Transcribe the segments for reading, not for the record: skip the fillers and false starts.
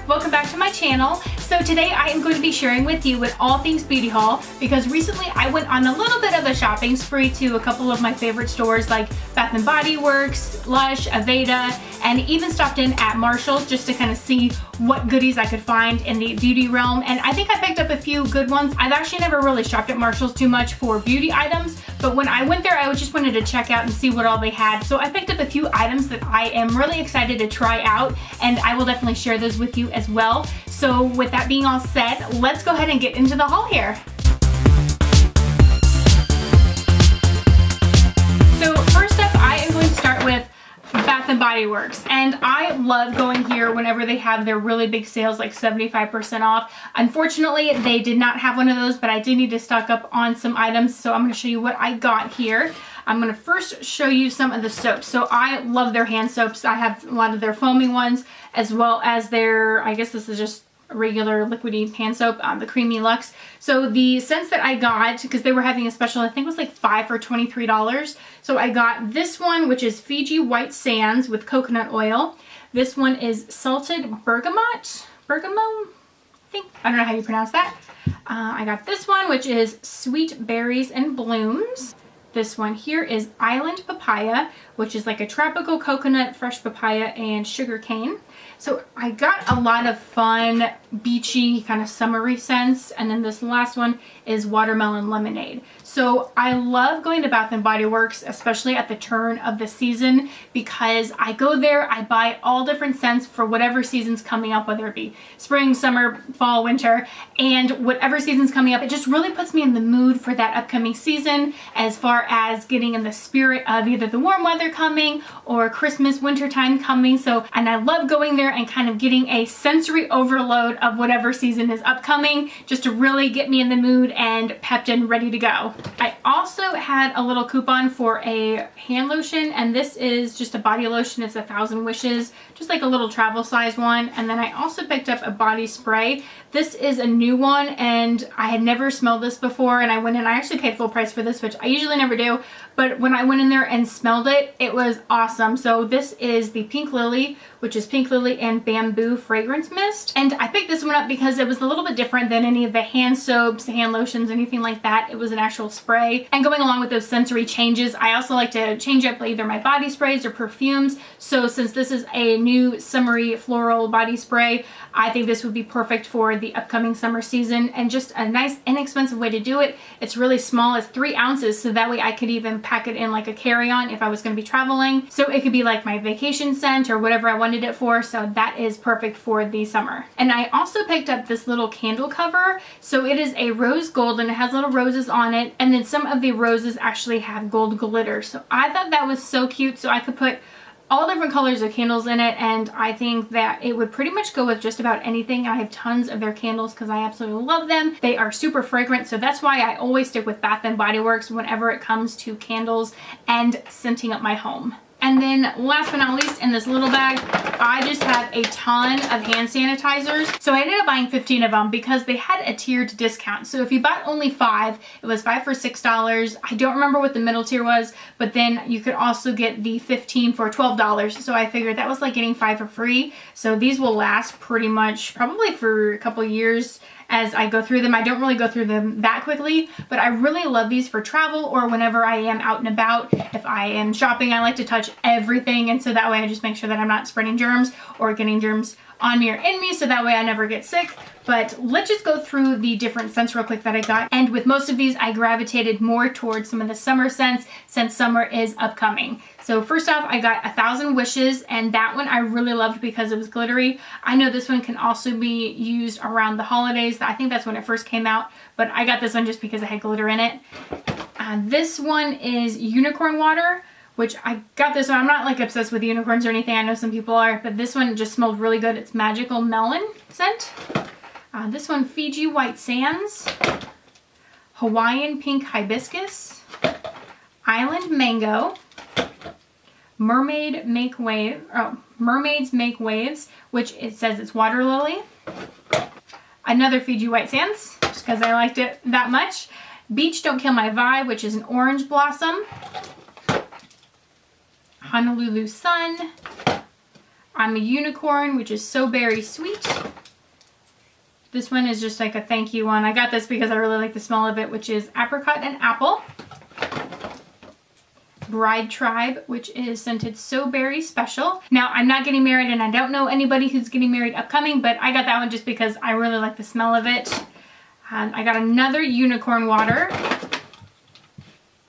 welcome back to my channel. So today I am going to be sharing with you an all things beauty haul because recently I went on a little bit of a shopping spree to a couple of my favorite stores like Bath & Body Works, Lush, Aveda, and even stopped in at Marshall's just to kind of see what goodies I could find in the beauty realm. And I think I picked up a few good ones. I've actually never really shopped at Marshall's too much for beauty items, but when I went there I just wanted to check out and see what all they had. So I picked up a few items that I am really excited to try out, and I will definitely share those with you as well. So with that being all said, let's go ahead and get into the haul here. So first up, I am going to start with Bath & Body Works, and I love going here whenever they have their really big sales, like 75% off. Unfortunately, they did not have one of those, but I did need to stock up on some items, so I'm going to show you what I got here. I'm going to first show you some of the soaps. So I love their hand soaps. I have a lot of their foaming ones, as well as their, I guess this is just regular liquidy hand soap, the Creamy Luxe. So the scents that I got, because they were having a special, I think it was like 5 for $23. So I got this one, which is Fiji White Sands with coconut oil. This one is Salted Bergamot, I think. I don't know how you pronounce that. I got this one, which is Sweet Berries and Blooms. This one here is Island Papaya, which is like a tropical coconut, fresh papaya, and sugar cane. So I got a lot of fun, beachy, kind of summery scents. And then this last one is Watermelon Lemonade. So I love going to Bath & Body Works, especially at the turn of the season, because I go there, I buy all different scents for whatever season's coming up, whether it be spring, summer, fall, winter, and whatever season's coming up. It just really puts me in the mood for that upcoming season as far as getting in the spirit of either the warm weather coming or Christmas, winter time coming. So, and I love going there and kind of getting a sensory overload of whatever season is upcoming, just to really get me in the mood and pepped and ready to go. I also had a little coupon for a hand lotion, and this is just a body lotion. It's 1,000 Wishes, just like a little travel size one. And then I also picked up a body spray. This is a new one, and I had never smelled this before, and I went in, I actually paid full price for this, which I usually never do, but when I went in there and smelled it, it was awesome. So this is the Pink Lily, which is Pink Lily and Bamboo Fragrance Mist. And I picked this one up because it was a little bit different than any of the hand soaps, hand lotions, anything like that. It was an actual spray. And going along with those sensory changes, I also like to change up either my body sprays or perfumes. So since this is a new summery floral body spray, I think this would be perfect for the upcoming summer season, and just a nice inexpensive way to do it. It's really small, it's 3 ounces, so that way I could even pack it in like a carry-on if I was going to be traveling. So it could be like my vacation scent or whatever I wanted it for, so that is perfect for the summer. And I also picked up this little candle cover. So it is a rose gold and it has little roses on it, and then some of the roses actually have gold glitter. So I thought that was so cute, so I could put all different colors of candles in it, and I think that it would pretty much go with just about anything. I have tons of their candles because I absolutely love them. They are super fragrant, so that's why I always stick with Bath & Body Works whenever it comes to candles and scenting up my home. And then last but not least, in this little bag, I just have a ton of hand sanitizers. So I ended up buying 15 of them because they had a tiered discount. So if you bought only 5, it was 5 for $6. I don't remember what the middle tier was, but then you could also get the 15 for $12. So I figured that was like getting 5 for free. So these will last pretty much probably for a couple years as I go through them. I don't really go through them that quickly, but I really love these for travel or whenever I am out and about. If I am shopping, I like to touch everything, and so that way I just make sure that I'm not spreading germs or getting germs on me or in me, so that way I never get sick. But let's just go through the different scents real quick that I got. And with most of these, I gravitated more towards some of the summer scents since summer is upcoming. So first off, I got 1,000 Wishes, and that one I really loved because it was glittery. I know this one can also be used around the holidays. I think that's when it first came out, but I got this one just because it had glitter in it. This one is Unicorn Water, which I got this one. I'm not like obsessed with unicorns or anything. I know some people are, but this one just smelled really good. It's Magical Melon scent. This one, Fiji White Sands, Hawaiian Pink Hibiscus, Island Mango, Mermaids Make Waves, which it says it's Water Lily. Another Fiji White Sands, just because I liked it that much. Beach Don't Kill My Vibe, which is an Orange Blossom. Honolulu Sun. I'm a Unicorn, which is so berry sweet. This one is just like a thank you one. I got this because I really like the smell of it, which is Apricot and Apple. Bride Tribe, which is scented So Berry Special. Now, I'm not getting married and I don't know anybody who's getting married upcoming, but I got that one just because I really like the smell of it. I got another Unicorn water.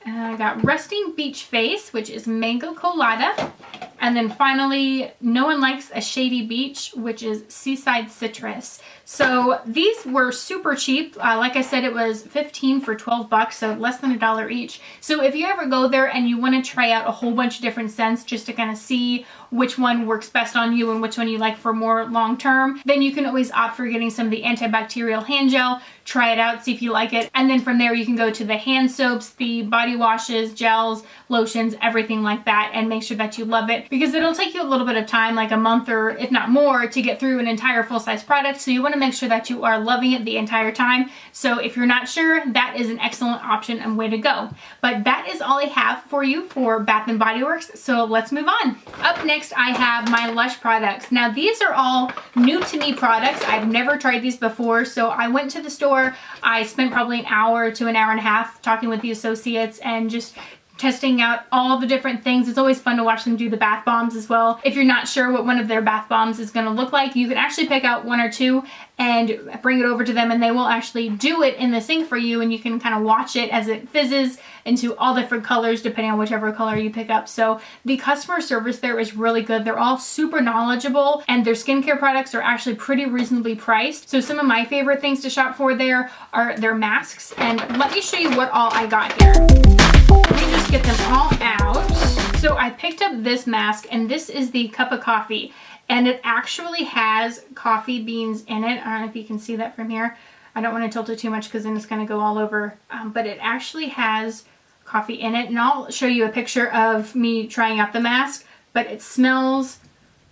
I got Resting Beach Face, which is Mango Colada. And then finally, No One Likes a Shady Beach, which is Seaside Citrus. So these were super cheap. Like I said, it was 15 for 12 bucks, so less than $1 each. So if you ever go there and you want to try out a whole bunch of different scents just to kind of see which one works best on you and which one you like for more long term, then you can always opt for getting some of the antibacterial hand gel, try it out, see if you like it. And then from there you can go to the hand soaps, the body washes, gels, lotions, everything like that, and make sure that you love it, because it'll take you a little bit of time, like a month or if not more, to get through an entire full-size product. So you want to make sure that you are loving it the entire time. So if you're not sure, that is an excellent option and way to go. But that is all I have for you for Bath & Body Works, so let's move on. Up next, I have my Lush products. Now these are all new to me products. I've never tried these before, so I went to the store. I spent probably an hour to an hour and a half talking with the associates and just testing out all the different things. It's always fun to watch them do the bath bombs as well. If you're not sure what one of their bath bombs is going to look like, you can actually pick out one or two and bring it over to them and they will actually do it in the sink for you, and you can kind of watch it as it fizzes into all different colors depending on whichever color you pick up. So the customer service there is really good. They're all super knowledgeable and their skincare products are actually pretty reasonably priced. So some of my favorite things to shop for there are their masks, and let me show you what all I got here. Let me just get them all out. So I picked up this mask, and this is the Cup of Coffee, and it actually has coffee beans in it. I don't know if you can see that from here. I don't want to tilt it too much because then it's going to go all over, but it actually has coffee in it, and I'll show you a picture of me trying out the mask, but it smells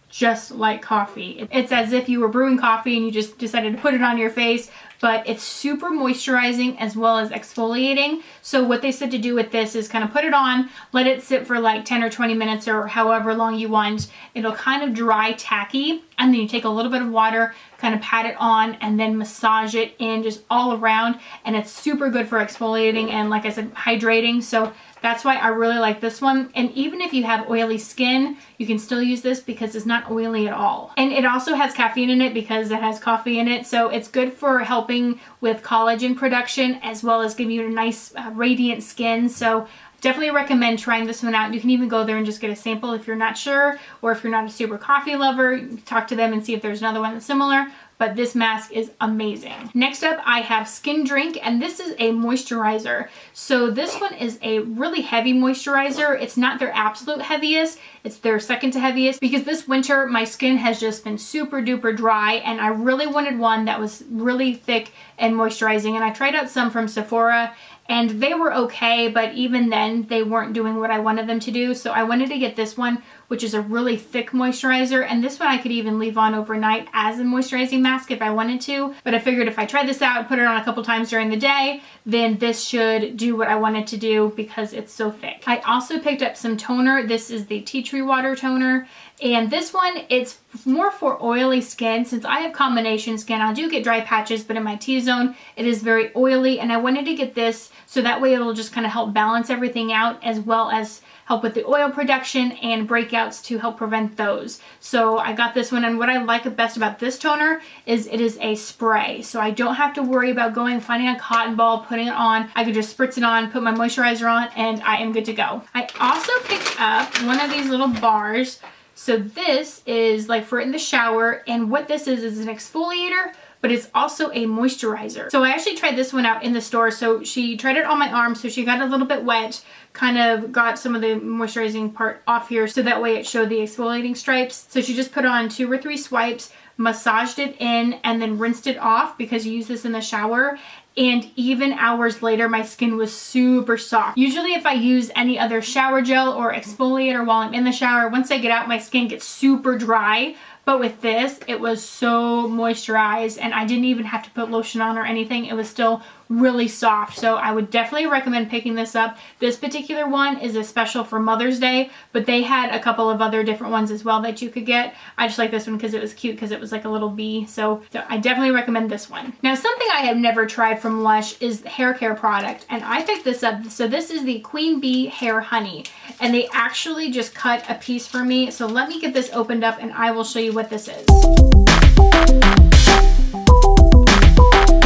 just like coffee. It's as if you were brewing coffee and you just decided to put it on your face, but it's super moisturizing as well as exfoliating. So what they said to do with this is kind of put it on, let it sit for like 10 or 20 minutes or however long you want. It'll kind of dry tacky, and then you take a little bit of water, kind of pat it on, and then massage it in just all around, and it's super good for exfoliating and, like I said, hydrating. So that's why I really like this one. And even if you have oily skin, you can still use this because it's not oily at all. And it also has caffeine in it because it has coffee in it. So it's good for helping with collagen production as well as giving you a nice radiant skin. So definitely recommend trying this one out. You can even go there and just get a sample if you're not sure, or if you're not a super coffee lover, talk to them and see if there's another one that's similar. But this mask is amazing. Next up, I have Skin Drink, and this is a moisturizer. So this one is a really heavy moisturizer. It's not their absolute heaviest, it's their second to heaviest, because this winter my skin has just been super duper dry and I really wanted one that was really thick and moisturizing. And I tried out some from Sephora and they were okay, but even then they weren't doing what I wanted them to do. So I wanted to get this one, which is a really thick moisturizer, and this one I could even leave on overnight as a moisturizing mask if I wanted to. But I figured if I tried this out, put it on a couple times during the day, then this should do what I wanted to do because it's so thick. I also picked up some toner. This is the Tea Tree Water Toner. And this one, it's more for oily skin. Since I have combination skin, I do get dry patches, but in my T-zone, it is very oily. And I wanted to get this so that way it'll just kind of help balance everything out, as well as help with the oil production and breakouts to help prevent those. So I got this one, and what I like best about this toner is it is a spray. So I don't have to worry about finding a cotton ball, putting it on. I could just spritz it on, put my moisturizer on, and I am good to go. I also picked up one of these little bars. So this is like for in the shower, and what this is an exfoliator, but it's also a moisturizer. So I actually tried this one out in the store. So she tried it on my arm, so she got a little bit wet, kind of got some of the moisturizing part off here, so that way it showed the exfoliating stripes. So she just put on 2 or 3 swipes, massaged it in, and then rinsed it off because you use this in the shower. And even hours later, my skin was super soft. Usually if I use any other shower gel or exfoliator while I'm in the shower, once I get out, my skin gets super dry. But with this, it was so moisturized, and I didn't even have to put lotion on or anything. It was still really soft. So I would definitely recommend picking this up. This particular one is a special for Mother's Day, but they had a couple of other different ones as well that you could get. I just like this one because it was cute, because it was like a little bee. So I definitely recommend this one. Now, something I have never tried from Lush is the hair care product, and I picked this up. So this is the Queen Bee Hair Honey, and they actually just cut a piece for me. So let me get this opened up and I will show you what this is.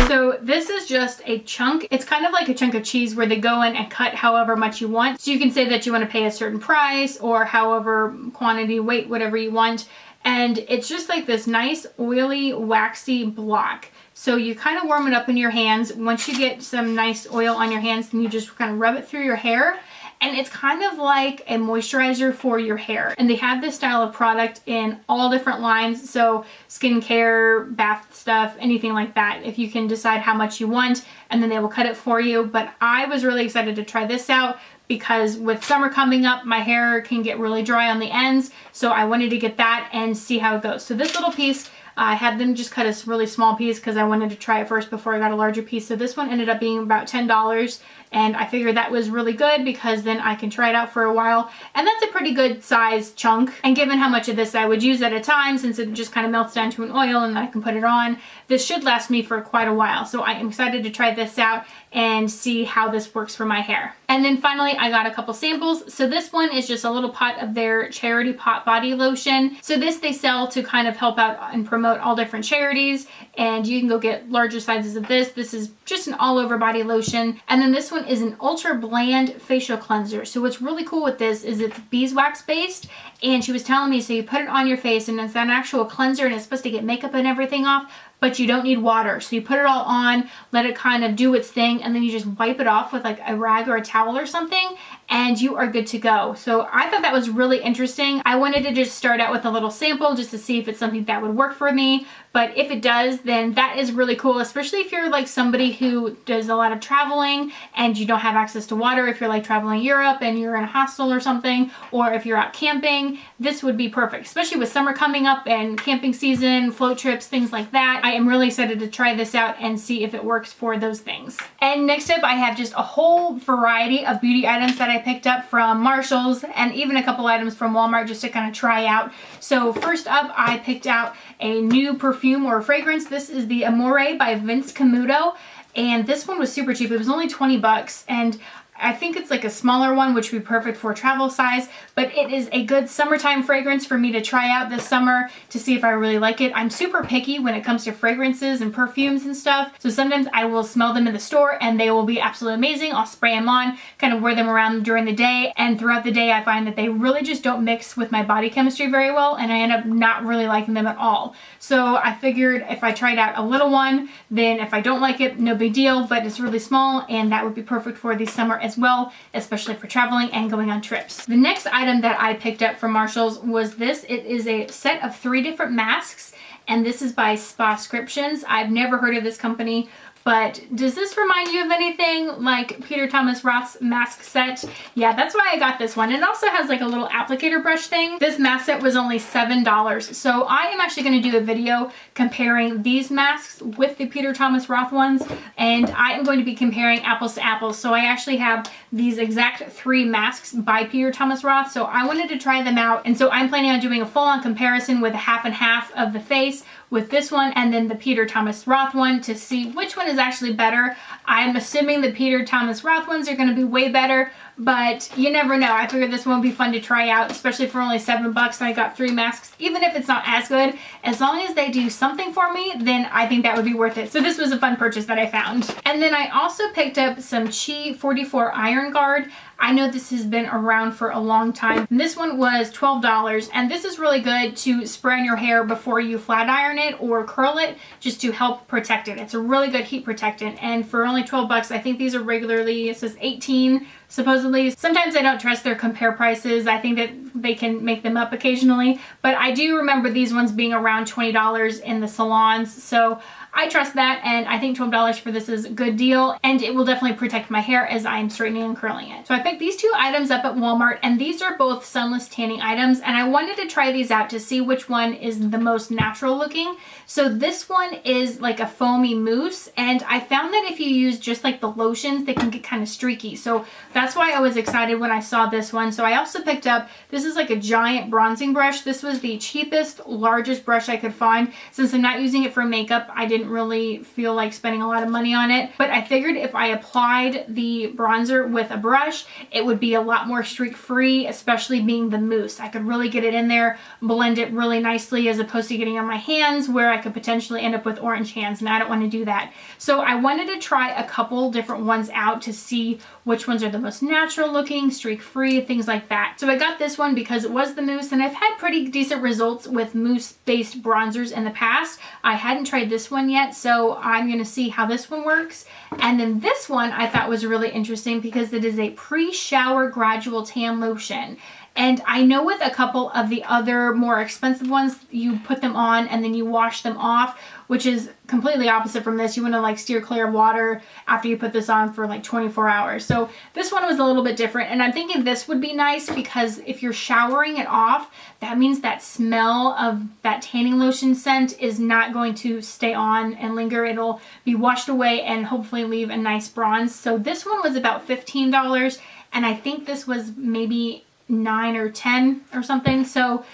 So this is just a chunk. It's kind of like a chunk of cheese where they go in and cut however much you want. So you can say that you want to pay a certain price or however quantity, weight, whatever you want. And it's just like this nice oily, waxy block. So you kind of warm it up in your hands. Once you get some nice oil on your hands, then you just kind of rub it through your hair. And it's kind of like a moisturizer for your hair. And they have this style of product in all different lines. So skincare, bath stuff, anything like that. If you can decide how much you want, and then they will cut it for you. But I was really excited to try this out because with summer coming up, my hair can get really dry on the ends. So I wanted to get that and see how it goes. So this little piece, I had them just cut a really small piece because I wanted to try it first before I got a larger piece. So this one ended up being about $10. And I figured that was really good because then I can try it out for a while. And that's a pretty good size chunk. And given how much of this I would use at a time, since it just kind of melts down to an oil and then I can put it on, this should last me for quite a while. So I am excited to try this out and see how this works for my hair. And then finally, I got a couple samples. So this one is just a little pot of their charity pot body lotion. So this they sell to kind of help out and promote all different charities. And you can go get larger sizes of this. This is just an all over body lotion. And then this one is an ultra bland facial cleanser. So what's really cool with this is it's beeswax based, and she was telling me, so you put it on your face and it's an actual cleanser and it's supposed to get makeup and everything off, but you don't need water. So you put it all on, let it kind of do its thing, and then you just wipe it off with like a rag or a towel or something, and you are good to go. So I thought that was really interesting. I wanted to just start out with a little sample just to see if it's something that would work for me. But if it does, then that is really cool, especially if you're like somebody who does a lot of traveling and you don't have access to water. If you're like traveling Europe and you're in a hostel or something, or if you're out camping, this would be perfect, especially with summer coming up and camping season, float trips, things like that. I am really excited to try this out and see if it works for those things. And next up, I have just a whole variety of beauty items that I picked up from Marshall's and even a couple items from Walmart just to kind of try out. So first up, I picked out a new perfume or fragrance. This is the Amore by Vince Camuto, and this one was super cheap. It was only 20 bucks, and I think it's like a smaller one, which would be perfect for travel size, but it is a good summertime fragrance for me to try out this summer to see if I really like it. I'm super picky when it comes to fragrances and perfumes and stuff, so sometimes I will smell them in the store and they will be absolutely amazing. I'll spray them on, kind of wear them around during the day, and throughout the day I find that they really just don't mix with my body chemistry very well, and I end up not really liking them at all. So I figured if I tried out a little one, then if I don't like it, no big deal, but it's really small and that would be perfect for the summer as well, especially for traveling and going on trips. The next item that I picked up from Marshall's was this. It is a set of 3 different masks, and this is by Spascriptions. I've never heard of this company, but does this remind you of anything like Peter Thomas Roth's mask set? Yeah, that's why I got this one. It also has like a little applicator brush thing. This mask set was only $7. So I am actually going to do a video comparing these masks with the Peter Thomas Roth ones, and I am going to be comparing apples to apples. So I actually have these exact 3 masks by Pierre Thomas Roth, so I wanted to try them out, and so I'm planning on doing a full-on comparison with a half and half of the face with this one and then the Peter Thomas Roth one to see which one is actually better. I'm assuming the Peter Thomas Roth ones are going to be way better, but you never know. I figured this one would be fun to try out, especially for only $7 and I got 3 masks. Even if it's not as good, as long as they do something for me, then I think that would be worth it. So this was a fun purchase that I found. And then I also picked up some Chi 44 Iron Guard. I know this has been around for a long time. And this one was $12, and this is really good to spray on your hair before you flat iron it or curl it, just to help protect it. It's a really good heat protectant, and for only $12, I think these are regularly, it says 18 supposedly. Sometimes I don't trust their compare prices. I think that they can make them up occasionally, but I do remember these ones being around $20 in the salons. So I trust that, and I think $12 for this is a good deal, and it will definitely protect my hair as I'm straightening and curling it. So I picked these two items up at Walmart, and these are both sunless tanning items, and I wanted to try these out to see which one is the most natural looking. So this one is like a foamy mousse, and I found that if you use just like the lotions, they can get kind of streaky. So that's why I was excited when I saw this one. So I also picked up, this is like a giant bronzing brush. This was the cheapest, largest brush I could find. Since I'm not using it for makeup, I didn't really feel like spending a lot of money on it, but I figured if I applied the bronzer with a brush, it would be a lot more streak free, especially being the mousse. I could really get it in there, blend it really nicely, as opposed to getting on my hands where I could potentially end up with orange hands, and I don't want to do that. So I wanted to try a couple different ones out to see which ones are the most natural looking, streak free, things like that. So I got this one because it was the mousse, and I've had pretty decent results with mousse based bronzers in the past. I hadn't tried this one yet, so I'm going to see how this one works. And then this one I thought was really interesting because it is a pre-shower gradual tan lotion. And I know with a couple of the other more expensive ones, you put them on and then you wash them off, which is completely opposite from this. You want to like steer clear of water after you put this on for like 24 hours. So this one was a little bit different, and I'm thinking this would be nice because if you're showering it off, that means that smell of that tanning lotion scent is not going to stay on and linger. It'll be washed away and hopefully leave a nice bronze. So this one was about $15, and I think this was maybe $9 or $10 or something. So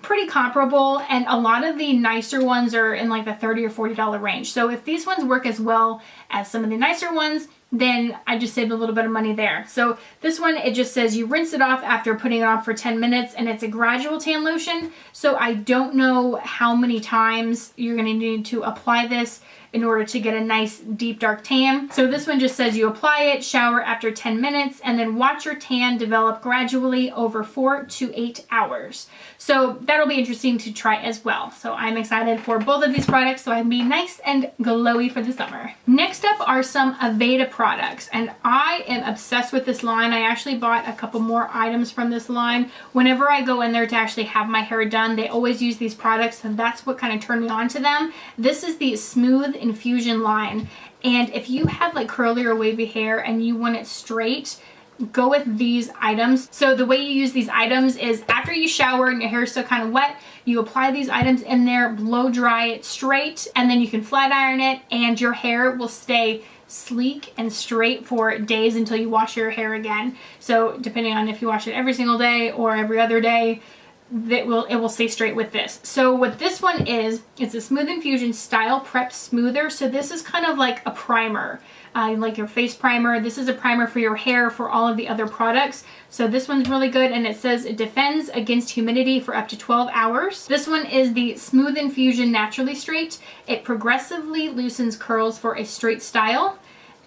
pretty comparable, and a lot of the nicer ones are in like the $30 or $40 range. So if these ones work as well as some of the nicer ones, then I just saved a little bit of money there. So this one, it just says you rinse it off after putting it on for 10 minutes, and it's a gradual tan lotion. So I don't know how many times you're going to need to apply this in order to get a nice deep dark tan. So this one just says you apply it, shower after 10 minutes, and then watch your tan develop gradually over 4 to 8 hours. So that'll be interesting to try as well. So I'm excited for both of these products, so I can be nice and glowy for the summer. Next up are some Aveda products, and I am obsessed with this line. I actually bought a couple more items from this line. Whenever I go in there to actually have my hair done, they always use these products, and that's what kind of turned me on to them. This is the Smooth Infusion line, and if you have like curly or wavy hair and you want it straight, go with these items. So the way you use these items is after you shower and your hair is still kind of wet, you apply these items in there, blow dry it straight, and then you can flat iron it, and your hair will stay sleek and straight for days until you wash your hair again. So depending on if you wash it every single day or every other day, it will stay straight with this. So what this one is, it's a Smooth Infusion Style Prep Smoother. So this is kind of like a primer, like your face primer. This is a primer for your hair for all of the other products. So this one's really good, and it says it defends against humidity for up to 12 hours. This one is the Smooth Infusion Naturally Straight. It progressively loosens curls for a straight style.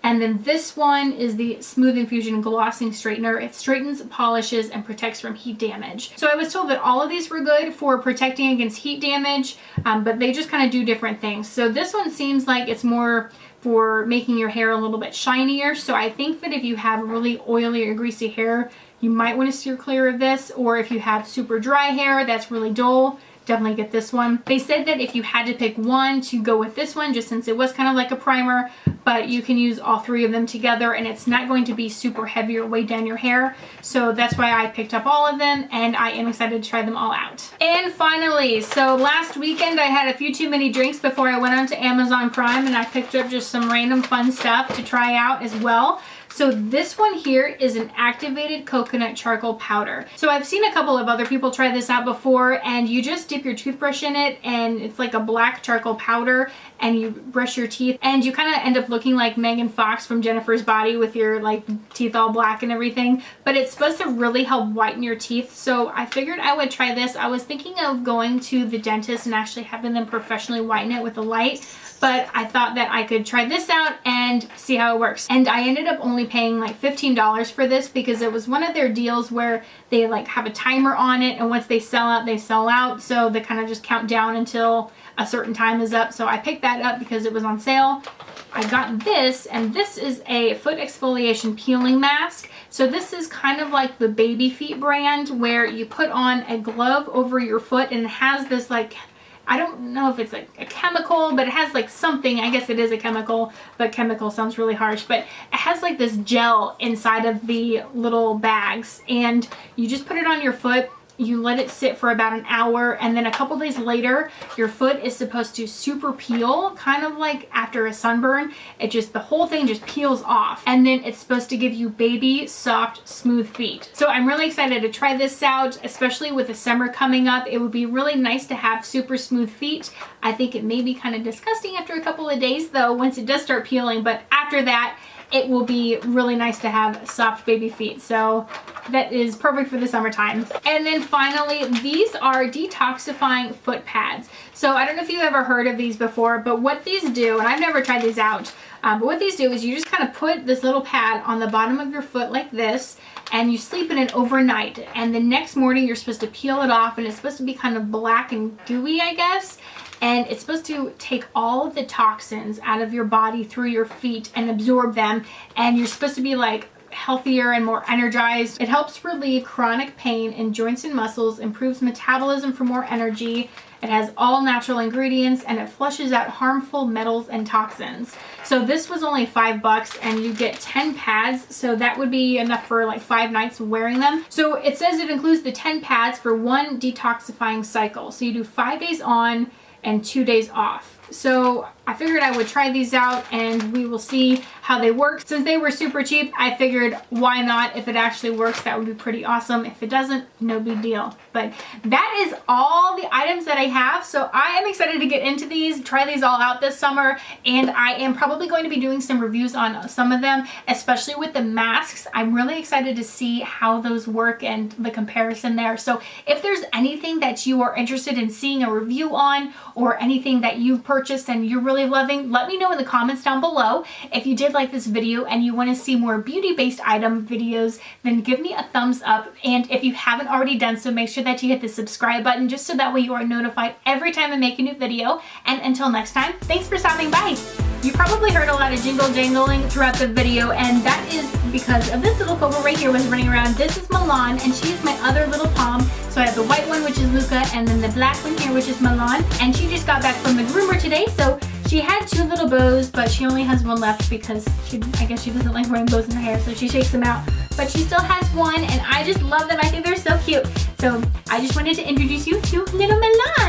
And then this one is the Smooth Infusion Glossing Straightener. It straightens, polishes, and protects from heat damage. So I was told that all of these were good for protecting against heat damage, but they just kind of do different things. So this one seems like it's more for making your hair a little bit shinier. So I think that if you have really oily or greasy hair, you might want to steer clear of this. Or if you have super dry hair that's really dull, definitely get this one. They said that if you had to pick one to go with this one, just since it was kind of like a primer, but you can use all three of them together and it's not going to be super heavy or weigh down your hair. So that's why I picked up all of them, and I am excited to try them all out. And finally, so last weekend I had a few too many drinks before I went on to Amazon Prime, and I picked up just some random fun stuff to try out as well. So this one here is an activated coconut charcoal powder. So I've seen a couple of other people try this out before, and you just dip your toothbrush in it, and it's like a black charcoal powder, and you brush your teeth, and you kind of end up looking like Megan Fox from Jennifer's Body with your like teeth all black and everything. But it's supposed to really help whiten your teeth, so I figured I would try this. I was thinking of going to the dentist and actually having them professionally whiten it with a light, but I thought that I could try this out and see how it works. And I ended up only paying like $15 for this because it was one of their deals where they like have a timer on it, and once they sell out, they sell out. So they kind of just count down until a certain time is up. So I picked that up because it was on sale. I got this, and this is a foot exfoliation peeling mask. So this is kind of like the Baby Feet brand, where you put on a glove over your foot, and it has this like I don't know if it's like a chemical, but it has like something, I guess it is a chemical, but chemical sounds really harsh, but it has like this gel inside of the little bags, and you just put it on your foot. You let it sit for about an hour, and then a couple days later, your foot is supposed to super peel, kind of like after a sunburn. The whole thing just peels off, and then it's supposed to give you baby, soft, smooth feet. So I'm really excited to try this out, especially with the summer coming up. It would be really nice to have super smooth feet. I think it may be kind of disgusting after a couple of days though, once it does start peeling, but after that, it will be really nice to have soft baby feet. So that is perfect for the summertime. And then finally, these are detoxifying foot pads. So I don't know if you've ever heard of these before, but what these do, and I've never tried these out, but what these do is you just kind of put this little pad on the bottom of your foot like this, and you sleep in it overnight. And the next morning, you're supposed to peel it off, and it's supposed to be kind of black and gooey, I guess. And it's supposed to take all of the toxins out of your body through your feet and absorb them. And you're supposed to be like healthier and more energized. It helps relieve chronic pain in joints and muscles, improves metabolism for more energy. It has all natural ingredients, and it flushes out harmful metals and toxins. So this was only $5, and you get 10 pads. So that would be enough for like 5 nights of wearing them. So it says it includes the 10 pads for 1 detoxifying cycle. So you do 5 days on and 2 days off. So I figured I would try these out, and we will see how they work. Since they were super cheap, I figured why not? If it actually works, that would be pretty awesome. If it doesn't, no big deal. But that is all the items that I have. So I am excited to get into these, try these all out this summer, and I am probably going to be doing some reviews on some of them, especially with the masks. I'm really excited to see how those work and the comparison there. So if there's anything that you are interested in seeing a review on, or anything that you've purchased and you're really loving, let me know in the comments down below. If you did like this video and you want to see more beauty-based item videos, then give me a thumbs up. And if you haven't already done so, make sure that you hit the subscribe button, just so that way you are notified every time I make a new video. And until next time, thanks for stopping by. You probably heard a lot of jingle jangling throughout the video, and that is because of this little coco right here was running around. This is Milan, and she is my other little pom. So I have the white one, which is Luca, and then the black one here, which is Milan. And she just got back from the groomer today, so she had 2 little bows, but she only has 1 left because I guess she doesn't like wearing bows in her hair, so she shakes them out. But she still has 1, and I just love them. I think they're so cute. So I just wanted to introduce you to little Milan.